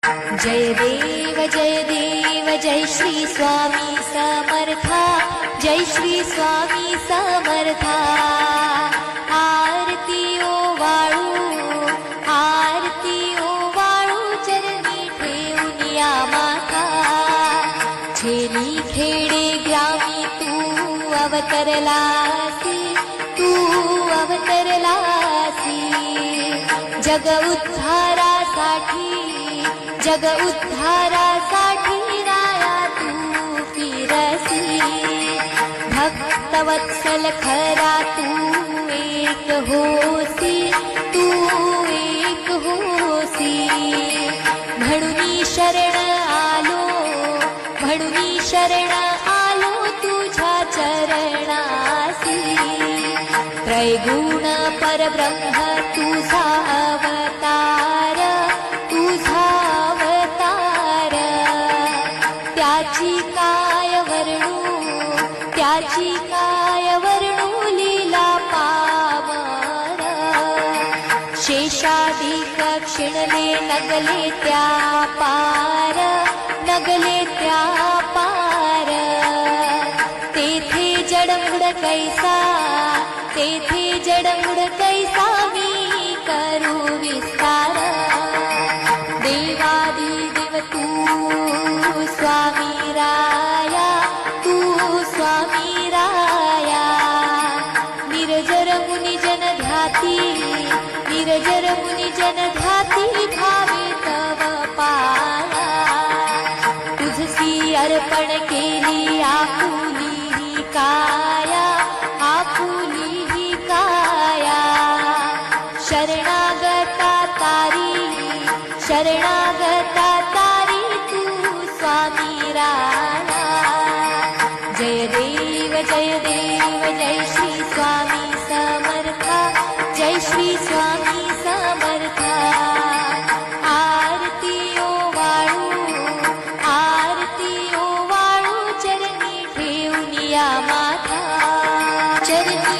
जय देव जय श्री स्वामी समर्था, जय श्री स्वामी समर्था। आरती ओवाळू चरणी ठेवूनिया माथा। छेली खेडे ग्रामी तू अवतरलासी, तू अवतरलासी। जग उद्धारासाठी राया तू फिरसी। भक्तवत्सल खरा तू एक होसी, तू एक होसी। म्हणून शरण आलो तुझ्या चरणासी। त्रैगुण परब्रह्म तुझा अवतार, तुझा अवतार। त्याची काय वर्णू लीला पामर। शेषाधिक क्षिणले नगले त्या पार, नगले त्या पार। तेथे जडमुड कैसा मी करू विस्तार। देवादिदेव तू स्वामी राया, तू स्वामी राया। निर्जर मुनी जन ध्याती भावे तव पाया। तुझसी अर्पण केली आपुली ही काया, आपुली ही काया। शरणागता तारी तू स्वामी राया। जय देव जय श्री स्वामी समर्था, जय श्री स्वामी समर्था। आरती ओवाळू चरणी ठेवूनिया माथा, चरणी